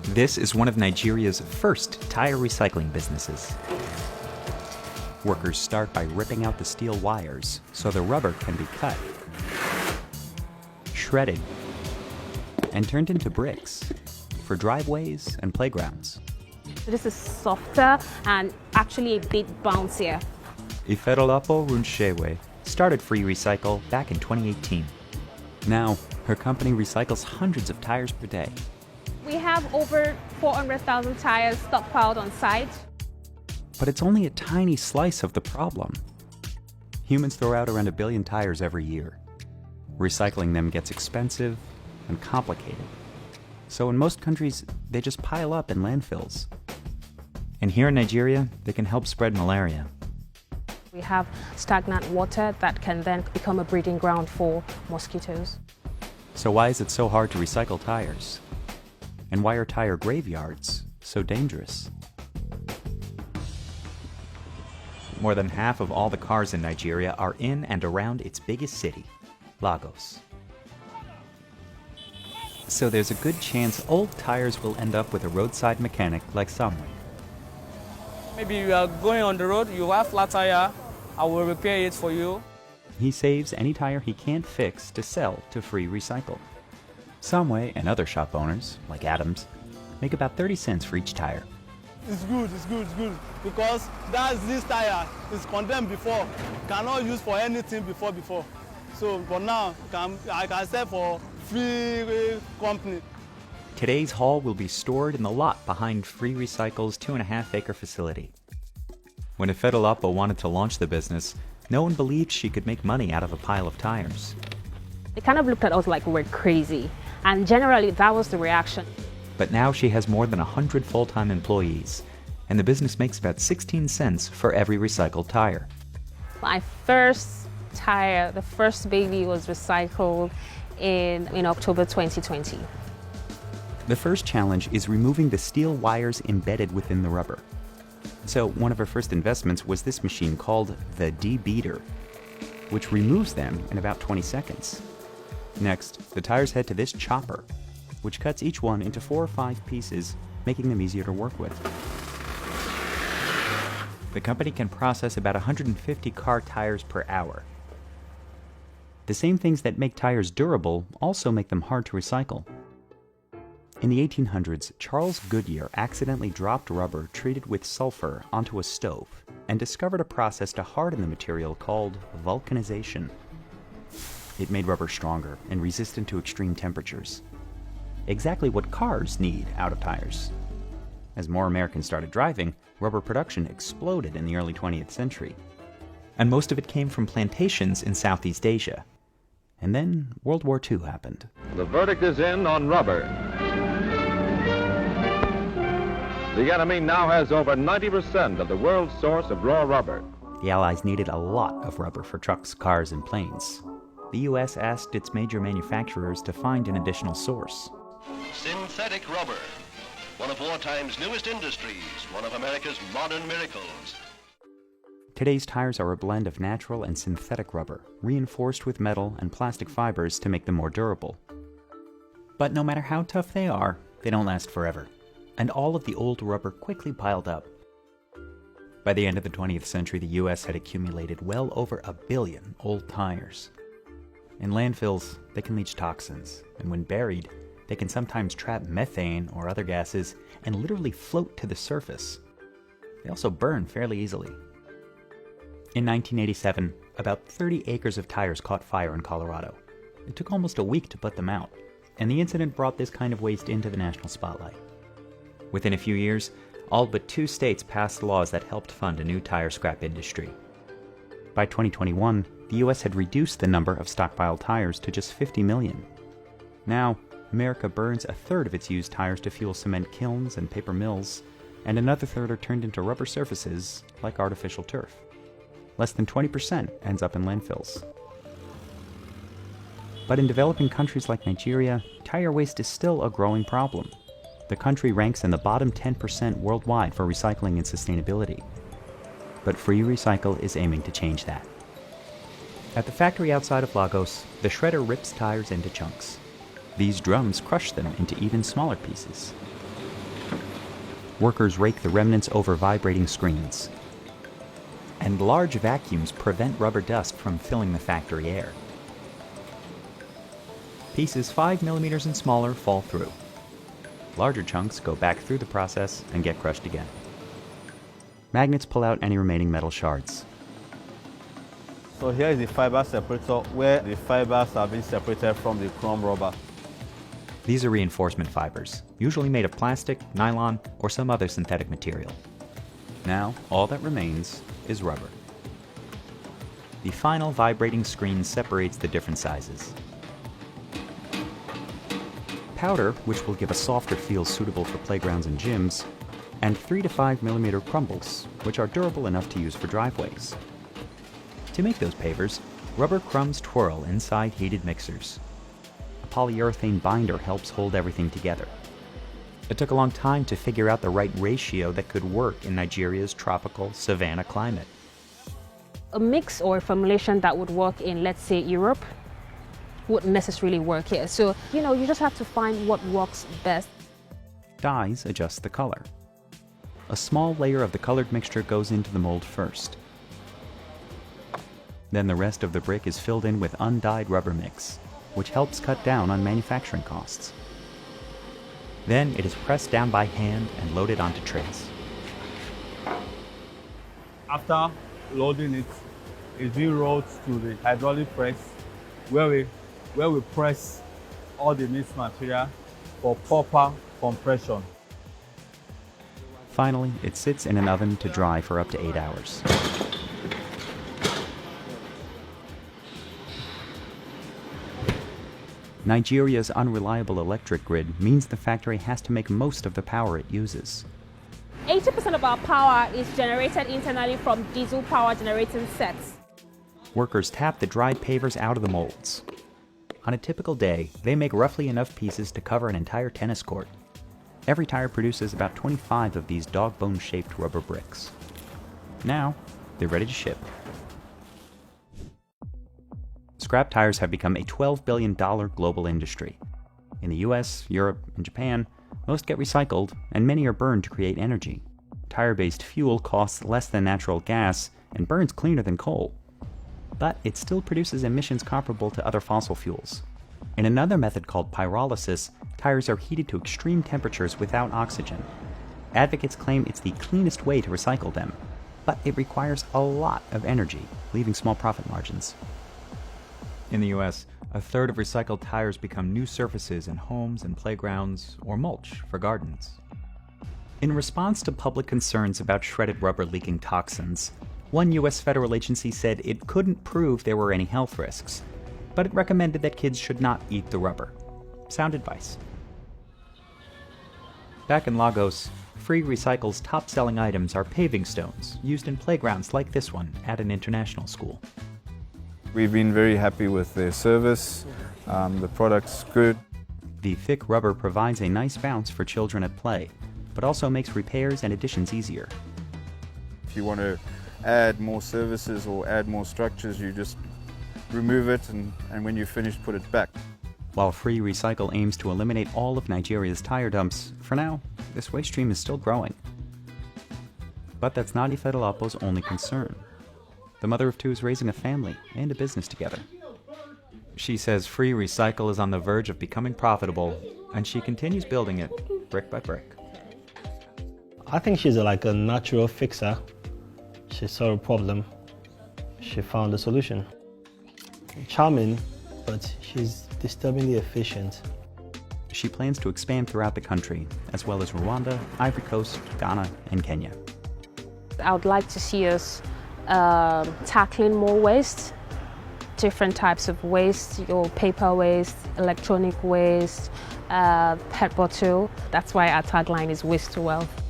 This is one of Nigeria's first tire recycling businesses. Workers start by ripping out the steel wires so the rubber can be cut, shredded, and turned into bricks for driveways and playgrounds. This is softer and actually a bit bouncier. Ifedolapo Runshewe started Free Recycle back in 2018. Now, her company recycles hundreds of tires per day. We have over 400,000 tires stockpiled on site. But it's only a tiny slice of the problem. Humans throw out around 1 billion tires every year. Recycling them gets expensive and complicated. So in most countries, they just pile up in landfills. And here in Nigeria, they can help spread malaria. We have stagnant water that can then become a breeding ground for mosquitoes. So why is it so hard to recycle tires? And why are tire graveyards so dangerous? More than half of all the cars in Nigeria are in and around its biggest city, Lagos. So there's a good chance old tires will end up with a roadside mechanic like Samuel. Maybe you are going on the road, you have flat tire, I will repair it for you. He saves any tire he can't fix to sell to Free Recycle. Samway and other shop owners, like Adams, make about 30 cents for each tire. It's good, because this tire is condemned before, cannot use for anything before. So for now, I can sell for free company. Today's haul will be stored in the lot behind Free Recycle's 2.5-acre facility. When Ifedolapo wanted to launch the business, no one believed she could make money out of a pile of tires. They kind of looked at us like we're crazy, and generally that was the reaction. But now she has more than 100 full-time employees, and the business makes about 16 cents for every recycled tire. My first tire, the first baby, was recycled in October 2020. The first challenge is removing the steel wires embedded within the rubber. So one of her first investments was this machine called the debeater, which removes them in about 20 seconds. Next, the tires head to this chopper, which cuts each one into 4 or 5 pieces, making them easier to work with. The company can process about 150 car tires per hour. The same things that make tires durable also make them hard to recycle. In the 1800s, Charles Goodyear accidentally dropped rubber treated with sulfur onto a stove and discovered a process to harden the material called vulcanization. It made rubber stronger and resistant to extreme temperatures. Exactly what cars need out of tires. As more Americans started driving, rubber production exploded in the early 20th century. And most of it came from plantations in Southeast Asia. And then World War II happened. The verdict is in on rubber. The enemy now has over 90% of the world's source of raw rubber. The Allies needed a lot of rubber for trucks, cars, and planes. The U.S. asked its major manufacturers to find an additional source. Synthetic rubber, one of wartime's newest industries, one of America's modern miracles. Today's tires are a blend of natural and synthetic rubber, reinforced with metal and plastic fibers to make them more durable. But no matter how tough they are, they don't last forever. And all of the old rubber quickly piled up. By the end of the 20th century, the U.S. had accumulated well over 1 billion old tires. In landfills, they can leach toxins, and when buried, they can sometimes trap methane or other gases and literally float to the surface. They also burn fairly easily. In 1987, about 30 acres of tires caught fire in Colorado. It took almost a week to put them out, and the incident brought this kind of waste into the national spotlight. Within a few years, all but 2 states passed laws that helped fund a new tire scrap industry. By 2021, the U.S. had reduced the number of stockpiled tires to just 50 million. Now, America burns 1/3 of its used tires to fuel cement kilns and paper mills, and another third are turned into rubber surfaces like artificial turf. Less than 20% ends up in landfills. But in developing countries like Nigeria, tire waste is still a growing problem. The country ranks in the bottom 10% worldwide for recycling and sustainability. But Free Recycle is aiming to change that. At the factory outside of Lagos, the shredder rips tires into chunks. These drums crush them into even smaller pieces. Workers rake the remnants over vibrating screens. And large vacuums prevent rubber dust from filling the factory air. Pieces 5 millimeters and smaller fall through. Larger chunks go back through the process and get crushed again. Magnets pull out any remaining metal shards. So here is the fiber separator where the fibers are being separated from the chrome rubber. These are reinforcement fibers, usually made of plastic, nylon, or some other synthetic material. Now, all that remains is rubber. The final vibrating screen separates the different sizes. Powder, which will give a softer feel suitable for playgrounds and gyms, and 3 to 5 millimeter crumbles, which are durable enough to use for driveways. To make those pavers, rubber crumbs twirl inside heated mixers. A polyurethane binder helps hold everything together. It took a long time to figure out the right ratio that could work in Nigeria's tropical savanna climate. A mix or a formulation that would work in, let's say, Europe, wouldn't necessarily work here. So, you just have to find what works best. Dyes adjust the color. A small layer of the colored mixture goes into the mold first. Then the rest of the brick is filled in with undyed rubber mix, which helps cut down on manufacturing costs. Then it is pressed down by hand and loaded onto trays. After loading it, it's being rolled to the hydraulic press where we press all the mixed material for proper compression. Finally, it sits in an oven to dry for up to 8 hours. Nigeria's unreliable electric grid means the factory has to make most of the power it uses. 80% of our power is generated internally from diesel power generating sets. Workers tap the dried pavers out of the molds. On a typical day, they make roughly enough pieces to cover an entire tennis court. Every tire produces about 25 of these dog-bone-shaped rubber bricks. Now, they're ready to ship. Scrap tires have become a $12 billion global industry. In the US, Europe, and Japan, most get recycled, and many are burned to create energy. Tire-based fuel costs less than natural gas and burns cleaner than coal. But it still produces emissions comparable to other fossil fuels. In another method called pyrolysis, tires are heated to extreme temperatures without oxygen. Advocates claim it's the cleanest way to recycle them, but it requires a lot of energy, leaving small profit margins. In the US, a third of recycled tires become new surfaces in homes and playgrounds or mulch for gardens. In response to public concerns about shredded rubber leaking toxins, one US federal agency said it couldn't prove there were any health risks, but it recommended that kids should not eat the rubber. Sound advice. Back in Lagos, Free Recycle's top-selling items are paving stones used in playgrounds like this one at an international school. We've been very happy with their service. The product's good. The thick rubber provides a nice bounce for children at play, but also makes repairs and additions easier. If you want to add more services or add more structures, you just remove it and when you're finished, put it back. While Free Recycle aims to eliminate all of Nigeria's tire dumps, for now, this waste stream is still growing. But that's not Ifedolapo's only concern. The mother of two is raising a family and a business together. She says Free Recycle is on the verge of becoming profitable, and she continues building it brick by brick. I think she's like a natural fixer. She saw a problem. She found a solution. Charming, but she's disturbingly efficient. She plans to expand throughout the country, as well as Rwanda, Ivory Coast, Ghana, and Kenya. I would like to see us tackling more waste, different types of waste, your paper waste, electronic waste, PET bottle. That's why our tagline is Waste to Wealth.